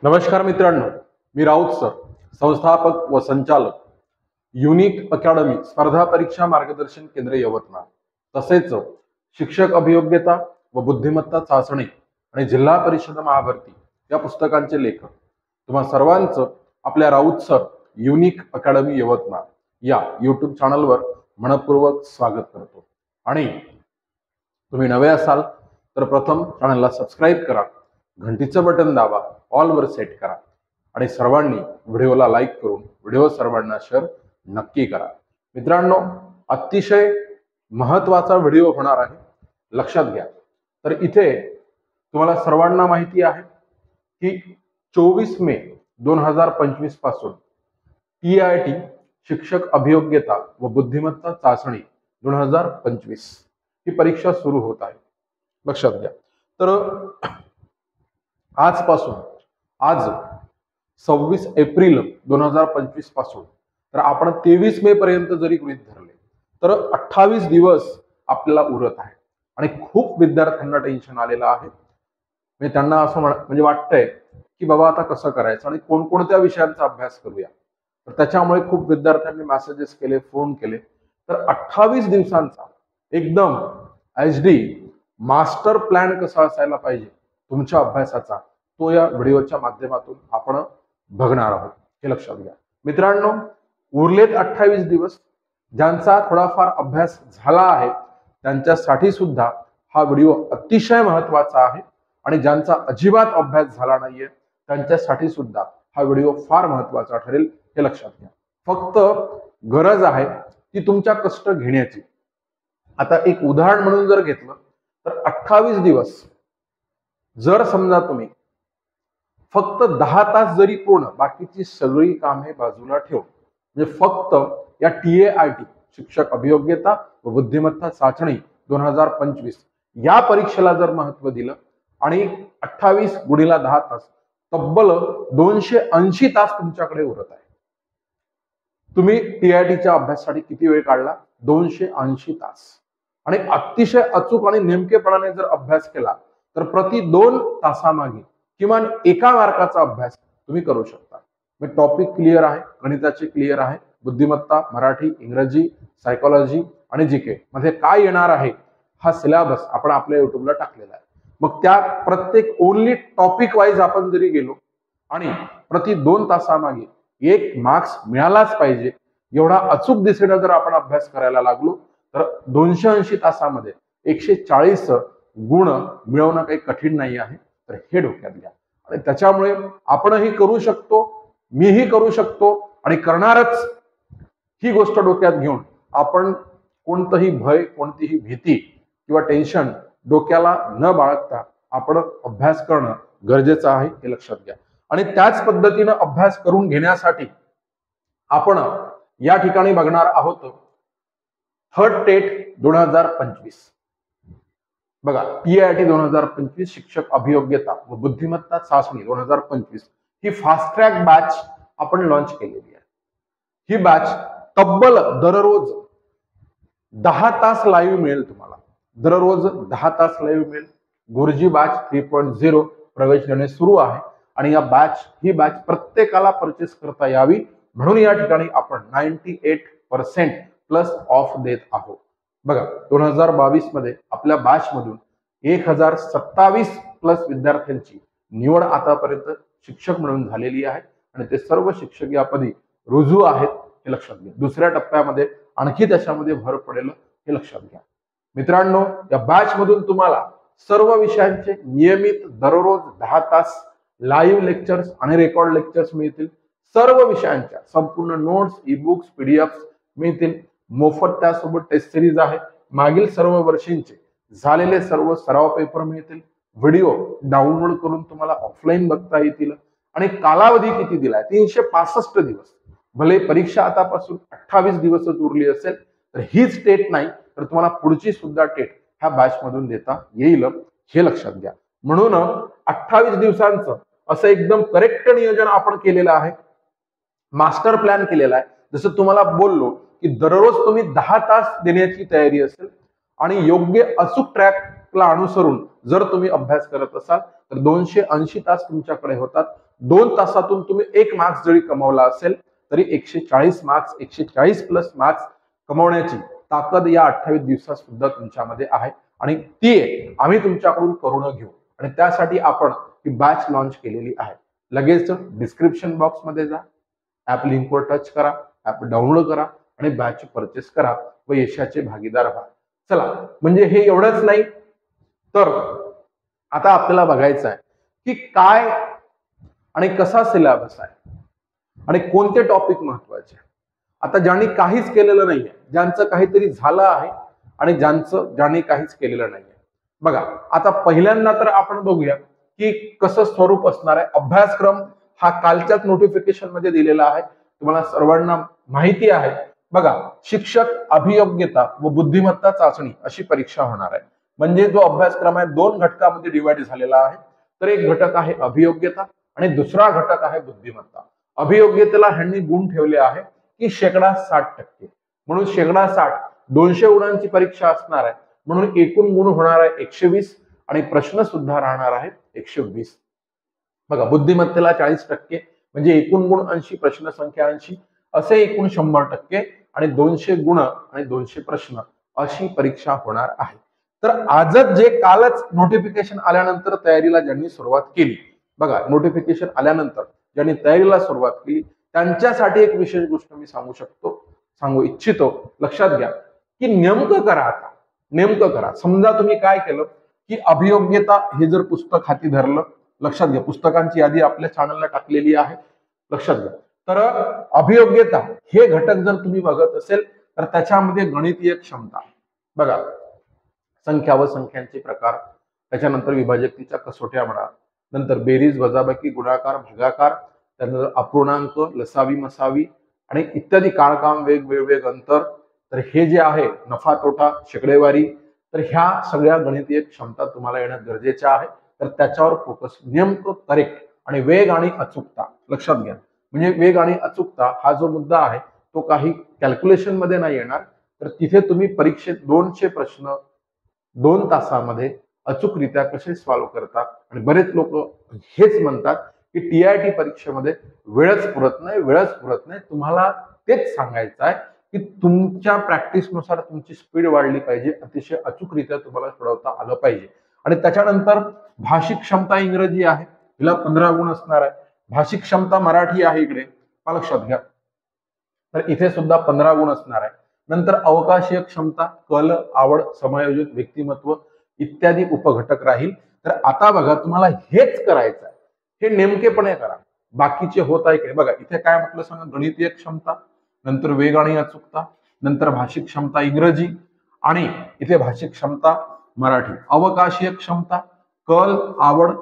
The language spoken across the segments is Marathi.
नमस्कार मित्रांनो, मी राऊत सर, संस्थापक व संचालक युनिक अकॅडमी स्पर्धा परीक्षा मार्गदर्शन केंद्र यवतमाळ, तसेच शिक्षक अभियोग्यता व बुद्धिमत्ता चाचणी आणि जिल्हा परिषद महाभरती या पुस्तकांचे लेखक तुम्हा सर्वांचं आपल्या Raut sir unique academy Yavatmal या यूट्यूब चॅनलवर मनपूर्वक स्वागत करतो। आणि तुम्ही नवे असाल तर प्रथम चॅनलला सबस्क्राईब करा, घंटीचं बटन दाबा, ऑल वर सेट करा आणि सर्वांनी व्हिडिओला लाईक करून व्हिडिओ सर्वांना शेअर नक्की करा। मित्रांनो, अतिशय महत्त्वाचा व्हिडिओ होणार आहे, लक्षात घ्या। तर इथे तुम्हाला सर्वांना माहिती आहे की 24 मे 2025 पासून TIT शिक्षक अभियोग्यता व बुद्धिमत्ता चाचणी 2025 ही परीक्षा सुरू होत आहे, लक्षात घ्या। तर आजपासून आज 26 एप्रिल 2025 पासून तर आपण 23 मे पर्यंत जरी गृहीत धरले तर 28 दिवस आपल्याला उरत आहे आणि खूप विद्यार्थ्यांना टेन्शन आलेलं आहे। म्हणजे त्यांना असं म्हणजे वाटतंय की बाबा आता कसं करायचं आणि कोणकोणत्या विषयांचा अभ्यास करूया। तर त्याच्यामुळे खूप विद्यार्थ्यांनी मेसेजेस केले, फोन केले। तर 28 दिवसांचा एकदम HD मास्टर प्लॅन कसा असायला पाहिजे तुमच्या अभ्यासाचा, तो या व्हिडिओच्या माध्यमातून आपण बघणार आहोत, हे लक्षात घ्या। मित्रांनो, उरलेत 28 दिवस, ज्यांचा थोडाफार अभ्यास झाला आहे त्यांच्यासाठी सुद्धा हा व्हिडिओ अतिशय महत्त्वाचा आहे आणि ज्यांचा अजिबात अभ्यास झाला नाहीये त्यांच्यासाठी सुद्धा हा व्हिडिओ फार महत्त्वाचा ठरेल, हे लक्षात घ्या। फक्त गरज आहे ती तुमच्या कष्ट घेण्याची। आता एक उदाहरण म्हणून जर घेतलं तर 28 दिवस जर समजा तुम्ही फक्त 10 तास जरी पूर्ण बाकीची सगळी कामे बाजूला ठेवून म्हणजे फक्त या TIT शिक्षक अभियोग्यता व बुद्धिमत्ता चाचणी 2025 या परीक्षेला जर महत्त्व दिलं आणि 28 गुणिले 10 तास तब्बल 280 तास तुमच्याकडे उरत आहे। तुम्ही TITच्या अभ्यासासाठी किती वेळ काढला? 280 तास। आणि अतिशय अचूक आणि नेमकेपणाने जर अभ्यास केला तर प्रति 2 तासामागे किमान एका मार्काचा अभ्यास तुम्ही करू शकता। म्हणजे टॉपिक क्लिअर आहे, गणिताचे क्लिअर आहे, बुद्धिमत्ता, मराठी, इंग्रजी, सायकोलॉजी आणि जीके मध्ये काय येणार आहे हा सिलेबस आपण आपल्या युट्यूबला टाकलेला आहे। मग त्या प्रत्येक ओनली टॉपिक वाईज आपण जरी गेलो आणि प्रति 2 तासामागे 1 मार्क्स मिळालाच पाहिजे एवढा अचूक दिशेने जर आपण अभ्यास करायला लागलो तर 280 तासामध्ये 140 गुण मिळवणं काही कठीण नाही आहे। तर हे डोक्यात घ्या आणि त्याच्यामुळे आपणही करू शकतो, मीही करू शकतो आणि करणारच, ही गोष्ट डोक्यात घेऊन आपण कोणतंही भय, कोणतीही भीती किंवा टेन्शन डोक्याला न बाळगता आपण अभ्यास करणं गरजेचं आहे, हे लक्षात घ्या। आणि त्याच पद्धतीनं अभ्यास करून घेण्यासाठी आपण या ठिकाणी बघणार आहोत थर्ड टेट 2025। बघा, TIT 2025 शिक्षक अभियोग्यता व बुद्धिमत्ता चाचणी 2025 ही फास्ट ट्रॅक बॅच आपण लॉन्च केलेली आहे। ही बॅच तब्बल दररोज 10 तास लाईव्ह मिळेल तुम्हाला, दररोज 10 तास लाईव्ह मिळेल। गुरुजी बॅच 3.0 प्रवेश घेणे सुरू आहे आणि ही बॅच प्रत्येकाला परचेस करता यावी म्हणून या ठिकाणी आपण 98% प्लस ऑफ देत आहोत। बघा, 2022 मध्ये आपल्या बॅच मधून 1027 प्लस विद्यार्थ्यांची निवड आतापर्यंत शिक्षक म्हणून झालेली आहे आणि ते सर्व शिक्षक यापदी रुजू आहेत, हे लक्षात घ्या। दुसऱ्या टप्प्यामध्ये आणखी त्याच्यामध्ये भर पडेल, हे लक्षात घ्या। मित्रांनो, या बॅच मधून तुम्हाला सर्व विषयांचे नियमित दररोज 10 तास लाईव्ह लेक्चर्स आणि रेकॉर्ड लेक्चर्स मिळतील। सर्व विषयांच्या संपूर्ण नोट्स, ई-बुक्स, PDF मिळतील मोफत। त्यासोबत टेस्ट सिरीज आहे, मागील सर्व वर्षींचे झालेले सर्व सराव पेपर मिळतील, व्हिडिओ डाउनलोड करून तुम्हाला ऑफलाईन बघता येतील आणि कालावधी किती दिलाय? 365 दिवस। भले परीक्षा आतापासून 28 दिवसच उरली असेल तर हीच टेट नाही तर तुम्हाला पुढची सुद्धा टेट ह्या बॅच मधून देता येईल, हे लक्षात घ्या। म्हणून 28 दिवसांचं असं एकदम करेक्ट नियोजन आपण केलेलं आहे, मास्टर प्लॅन केलेला आहे। जसं तुम्हाला बोललो की दररोज तुम्ही 10 तास देण्याची तयारी असेल आणि योग्य अचूक ट्रॅकला अनुसरून जर तुम्ही अभ्यास करत असाल तर 280 तास तुमच्याकडे होतात 2 तासातून तुम्ही 1 मार्क्स जरी कमवला असेल तरी 140 मार्क्स 140 प्लस मार्क्स कमवण्याची ताकद या 28 दिवसात सुद्धा तुमच्यामध्ये आहे आणि ती आम्ही तुमच्याकडून करून घेऊ आणि त्यासाठी आपण ही बॅच लॉन्च केलेली आहे. लगेच डिस्क्रिप्शन बॉक्स मध्ये जा, ऍप लिंकवर टच करा, ऍप डाउनलोड करा आणि बॅच परचेस करा व यशाचे भागीदार व्हा. चला, म्हणजे हे एवढंच नाही तर आता आपल्याला बघायचं आहे की काय आणि कसा सिलेबस आहे आणि कोणते टॉपिक महत्वाचे. आता ज्यांनी काहीच केलेलं नाहीये, ज्यांचं काहीतरी झालं आहे आणि ज्यांनी काहीच केलेलं नाहीये, बघा आता पहिल्यांदा तर आपण बघूया की कसं स्वरूप असणार आहे. अभ्यासक्रम हा कालच्याच नोटिफिकेशन मध्ये दिलेला आहे, तुम्हाला सर्वांना माहिती आहे. बघा, शिक्षक अभियोग्यता व बुद्धिमत्ता चाचणी अशी परीक्षा होणार आहे. म्हणजे जो अभ्यासक्रम आहे 2 घटकामध्ये डिवाइड झालेला आहे. तर एक घटक आहे अभियोग्यता आणि दुसरा घटक आहे बुद्धिमत्ता. अभियोग्यतेला ह्यांनी गुण ठेवले आहे की 60%, म्हणून 60, 200 गुणांची परीक्षा असणार आहे, म्हणून एकूण गुण होणार आहे 120 आणि प्रश्न सुद्धा राहणार आहेत 120. बघा, बुद्धिमत्तेला 40% म्हणजे एकूण गुण 80, प्रश्न संख्या 80, असे एकूण 100% आणि 200 गुण आणि 200 प्रश्न अशी परीक्षा होणार आहे. तर आजच जे कालच नोटिफिकेशन आल्यानंतर तयारीला ज्यांनी सुरुवात केली, बघा नोटिफिकेशन आल्यानंतर ज्यांनी तयारीला सुरुवात केली त्यांच्यासाठी एक विशेष गोष्ट मी सांगू इच्छितो. लक्षात घ्या की नेमकं करा. आता नेमकं करा. समजा तुम्ही काय केलं की अभियोग्यता हे जर पुस्तक हाती धरलं, लक्षात घ्या पुस्तकांची यादी आपल्या चॅनलला टाकलेली आहे, लक्षात घ्या. तर अभियोग्यता हे घटक जर तुम्ही बघत असेल तर त्याच्यामध्ये गणितीय क्षमता, बघा संख्या व संख्यांचे प्रकार, त्याच्यानंतर विभाजकतेच्या कसोट्या म्हणा, नंतर बेरीज वजाबाकी गुणाकार भागाकार, त्यानंतर अपूर्णांक लसावी मसावी आणि इत्यादी काळकाम वेग वेग अंतर, तर हे जे आहे नफा तोटा शेकडेवारी, तर ह्या सगळ्या गणितीय क्षमता तुम्हाला येणं गरजेचं आहे. तर त्याच्यावर फोकस, नेमकं करेक्ट आणि वेग आणि अचूकता लक्षात घ्या. म्हणजे वेग आणि अचूकता हा जो मुद्दा आहे तो काही कॅल्क्युलेशन मध्ये नाही येणार, तर तिथे तुम्ही परीक्षेत 200 प्रश्न 2 तासामध्ये अचूकरित्या कसे सॉल्व्ह करतात. आणि बरेच लोक हेच म्हणतात की TIT परीक्षेमध्ये वेळच पुरत नाही. तुम्हाला तेच सांगायचं आहे की तुमच्या प्रॅक्टिसनुसार तुमची स्पीड वाढली पाहिजे, अतिशय अचूकरित्या तुम्हाला सोडवता आलं पाहिजे. आणि त्याच्यानंतर भाषिक क्षमता इंग्रजी आहे, हिला 15 गुण असणार आहे. भाषिक क्षमता मराठी आहे इकडे, लक्षात घ्या, तर इथे सुद्धा 15 गुण असणार आहे. नंतर अवकाशीय क्षमता, कल, आवड, समायोजन, व्यक्तिमत्व इत्यादी उपघटक राहील. तर आता बघा तुम्हाला हेच करायचं आहे, हे नेमकेपणे करा, बाकीचे होत आहे की बघा इथे काय म्हटलं सांगा, गणितीय क्षमता, नंतर वेग आणि अचूकता, नंतर भाषिक क्षमता इंग्रजी आणि इथे भाषिक क्षमता मराठी, अवकाशीय क्षमता, कल, आवड,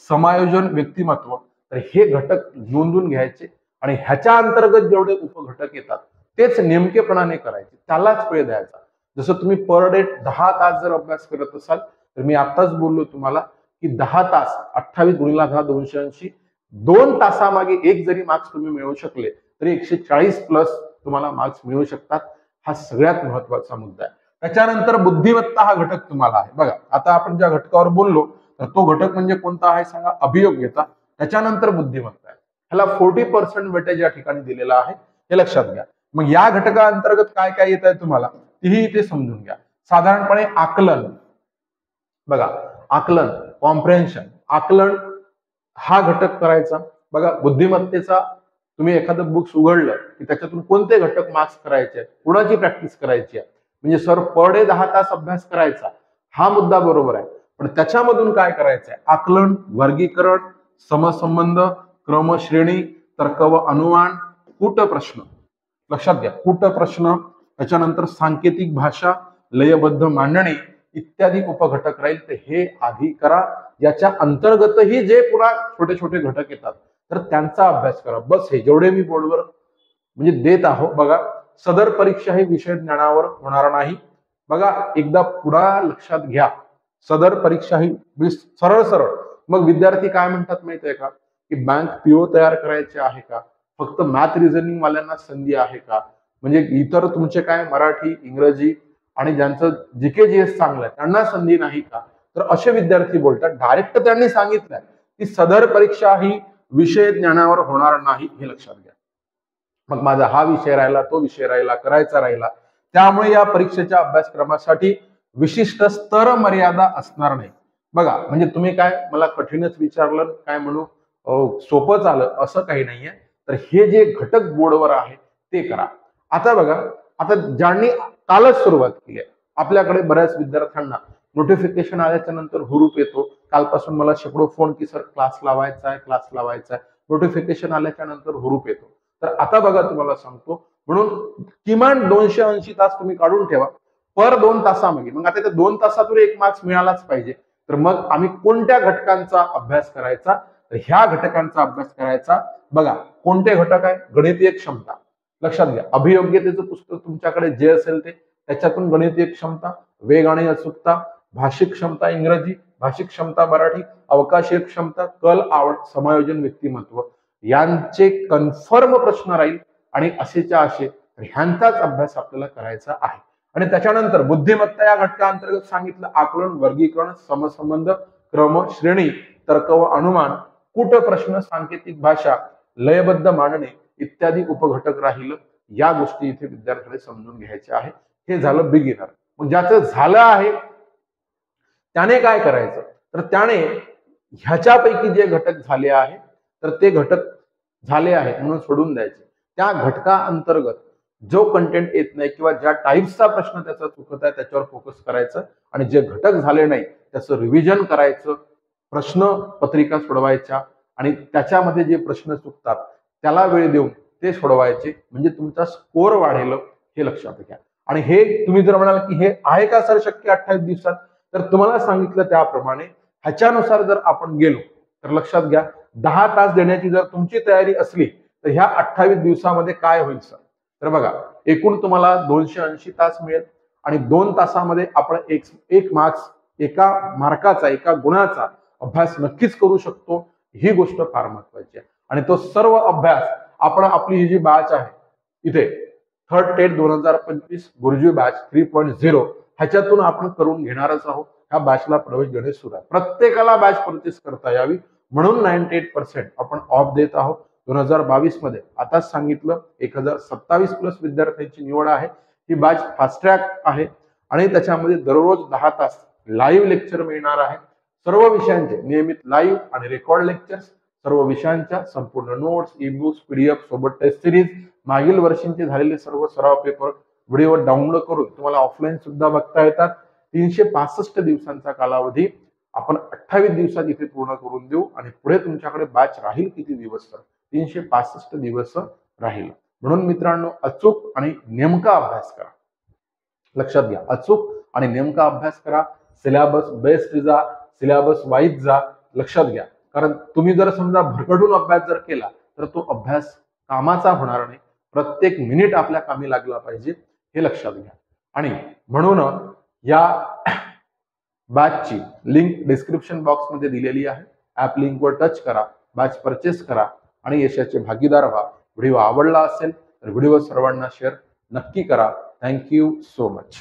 समायोजन, व्यक्तिमत्व. तर हे घटक नोंदून घ्यायचे आणि ह्याच्या अंतर्गत जेवढे उपघटक येतात तेच नेमकेपणाने करायचे, त्यालाच वेळ द्यायचा. जसं तुम्ही पर डे 10 तास जर अभ्यास करत असाल तर मी आताच बोललो तुम्हाला की 10 तास 28 गुणिले 10 280, 2 तासामागे 1 जरी मार्क्स तुम्ही मिळवू शकले तरी 140 प्लस तुम्हाला मार्क्स मिळू शकतात. हा सगळ्यात महत्वाचा मुद्दा आहे. त्याच्यानंतर बुद्धिमत्ता हा घटक तुम्हाला आहे. बघा आता आपण ज्या घटकावर बोललो तर तो घटक म्हणजे कोणता आहे सांगा, अभियोग्यता. त्याच्यानंतर बुद्धिमत्ता आहे, ह्याला 40% वेटेज या ठिकाणी दिलेला आहे, हे लक्षात घ्या. मग या घटकाअंतर्गत काय काय येत आहे तुम्हाला तीही इथे समजून घ्या. साधारणपणे आकलन, बघा आकलन, कॉम्प्रेन्शन, आकलन हा घटक करायचा. बघा बुद्धिमत्तेचा तुम्ही एखादं बुक्स उघडलं की त्याच्यातून कोणते घटक मार्क्स करायचे, कुणाची प्रॅक्टिस करायची आहे. म्हणजे सर पर डे 10 तास अभ्यास करायचा हा मुद्दा बरोबर आहे, पण त्याच्यामधून काय करायचंय, आकलन, वर्गीकरण, समसंबंध, क्रमश्रेणी, तर्क व अनुमान, कूटप्रश्न, लक्षात घ्या कूटप्रश्न, त्याच्यानंतर सांकेतिक भाषा, लयबद्ध मांडणी इत्यादी उपघटक राहील. तर हे आधी करा, याच्या अंतर्गतही जे पुन्हा छोटे छोटे घटक येतात तर त्यांचा अभ्यास करा. बस हे जेवढे मी बोर्डवर म्हणजे देत आहो. बघा सदर परीक्षा हे विषय ज्ञानावर होणार नाही. बघा एकदा पुढा लक्षात घ्या, सदर परीक्षा ही सरळ सरळ. मग विद्यार्थी काय म्हणतात माहिती आहे का, की बँक PO तयार करायचे आहे का, फक्त मॅथ रिझनिंग वाल्यांना संधी आहे का, म्हणजे इतर तुमचे काय मराठी इंग्रजी आणि ज्यांचं GK GS चांगलं आहे त्यांना संधी नाही का. तर असे विद्यार्थी बोलतात, डायरेक्ट त्यांनी सांगितलंय की सदर परीक्षा ही विषय ज्ञानावर होणार नाही हे लक्षात घ्या. मग माझा हा विषय राहिला, तो विषय राहिला, करायचा राहिला. त्यामुळे या परीक्षेच्या अभ्यासक्रमासाठी विशिष्ट स्तर मर्यादा असणार नाही. बघा, म्हणजे तुम्ही काय मला कठीणच विचारलं काय म्हणू, सोपंच आलं असं काही नाहीये. तर हे जे घटक बोर्डवर आहे ते करा. आता बघा, आता ज्यांनी कालच सुरुवात केली आहे, आपल्याकडे बऱ्याच विद्यार्थ्यांना नोटिफिकेशन आल्याच्या नंतर हुरूप येतो. कालपासून मला शेकडो फोन की सर क्लास लावायचा आहे, क्लास लावायचा आहे. नोटिफिकेशन आल्याच्या नंतर हुरूप येतो. तर आता बघा, तुम्हाला सांगतो, म्हणून किमान 280 तास तुम्ही काढून ठेवा पर 2 तासामध्ये. मग आता त्या 2 तासातून 1 मार्क्स मिळालाच पाहिजे. तर मग आम्ही कोणत्या घटकांचा अभ्यास करायचा, तर ह्या घटकांचा अभ्यास करायचा. बघा, कोणते घटक आहे? गणितीय क्षमता. लक्षात घ्या, अभियोग्यतेचं पुस्तक तुमच्याकडे जे असेल ते, त्याच्यातून गणितीय क्षमता, वेग आणि अचूकता, भाषिक क्षमता इंग्रजी, भाषिक क्षमता मराठी, अवकाशीय क्षमता, कल, आवड, समायोजन, व्यक्तिमत्व यांचे कन्फर्म प्रश्न राहील. आणि असेच्या असे ह्यांचाच अभ्यास आपल्याला करायचा आहे. आणि त्याच्यानंतर बुद्धिमत्ता या घटकाअंतर्गत सांगितलं आकलन, वर्गीकरण, समसंबंध, क्रम, श्रेणी, तर्क व अनुमान, कूट प्रश्न, सांकेतिक भाषा, लयबद्ध मांडणे इत्यादी उपघटक राहील. या गोष्टी इथे विद्यार्थ्याला समजून घ्यायच्या आहे. हे झालं बिगिनर. मग ज्याचं झालं आहे त्याने काय करायचं, तर त्याने ह्याच्यापैकी जे घटक झाले आहे तर ते घटक झाले आहे म्हणून सोडून द्यायचे. त्या घटकाअंतर्गत जो कंटेंट येत नाही किंवा ज्या टाईप्सचा प्रश्न त्याचा चुकत आहे त्याच्यावर फोकस करायचं. आणि जे घटक झाले नाही त्याचं रिव्हिजन करायचं, प्रश्न पत्रिका सोडवायच्या आणि त्याच्यामध्ये जे प्रश्न चुकतात त्याला वेळ देऊन ते सोडवायचे. म्हणजे तुमचा स्कोर वाढेल हे लक्षात घ्या. आणि हे तुम्ही जर म्हणाल की हे आहे का सर शक्य 28 दिवसात, तर तुम्हाला सांगितलं त्याप्रमाणे ह्याच्यानुसार जर आपण गेलो तर लक्षात घ्या, 10 तास देण्याची जर तुमची तयारी असली तर ह्या 28 दिवसामध्ये काय होईल सर, तर बघा, एकूण तुम्हाला 280 तास मिळेल आणि 2 तासामध्ये आपण एक मार्क्स, एका मार्काचा, एका गुणाचा अभ्यास नक्कीच करू शकतो. ही गोष्ट फार महत्वाची आहे. आणि तो सर्व अभ्यास आपण आपली ही जी बॅच आहे इथे थर्ड टेट 2025 गुरुजी बॅच 3.0 ह्याच्यातून आपण करून घेणारच आहोत. ह्या बॅचला प्रवेश घेणे सुरू आहे. प्रत्येकाला बॅच परचेस करता यावी म्हणून 98% आपण ऑफ देत आहोत. 2022 मध्ये आताच सांगितलं 1027 प्लस विद्यार्थ्यांची निवड आहे. ही बॅच फास्ट ट्रॅक आहे आणि त्याच्यामध्ये दररोज 10 तास लाईव्ह लेक्चर मिळणार आहे. सर्व विषयांचे नियमित लाईव्ह आणि रेकॉर्ड लेक्चर्स, सर्व विषयांच्या संपूर्ण नोट्स, ई-बुक्स, पीडीएफ सोबत टेस्ट सिरीज, मागील वर्षींचे झालेले सर्व सराव पेपर व्हिडिओ डाउनलोड करून तुम्हाला ऑफलाईन सुद्धा बघता येतात. 365 दिवसांचा कालावधी आपण 28 दिवसात इथे पूर्ण करून देऊ. आणि पुढे तुमच्याकडे बॅच राहील किती दिवस, तर 365 दिवस राहील. म्हणून मित्रांनो, अचूक आणि नेमका अभ्यास करा. लक्षात घ्या, अचूक आणि नेमका अभ्यास करा. सिलेबस बेस्ड जा, सिलेबस वाईज जा. लक्षात घ्या, कारण तुम्ही जर समजा भरकटून अभ्यास जर केला तर तो अभ्यास कामाचा होणार नाही. प्रत्येक मिनिट आपल्या कामी लागला पाहिजे हे लक्षात घ्या. आणि म्हणून या बॅचची लिंक डिस्क्रिप्शन बॉक्स मध्ये दिलेली आहे. ऍप लिंकवर टच करा, बॅच परचेस करा आणि यशाचे भागीदार व्हा. व्हिडिओ आवडला असेल तर व्हिडिओ सर्वांना शेअर नक्की करा. Thank you so much.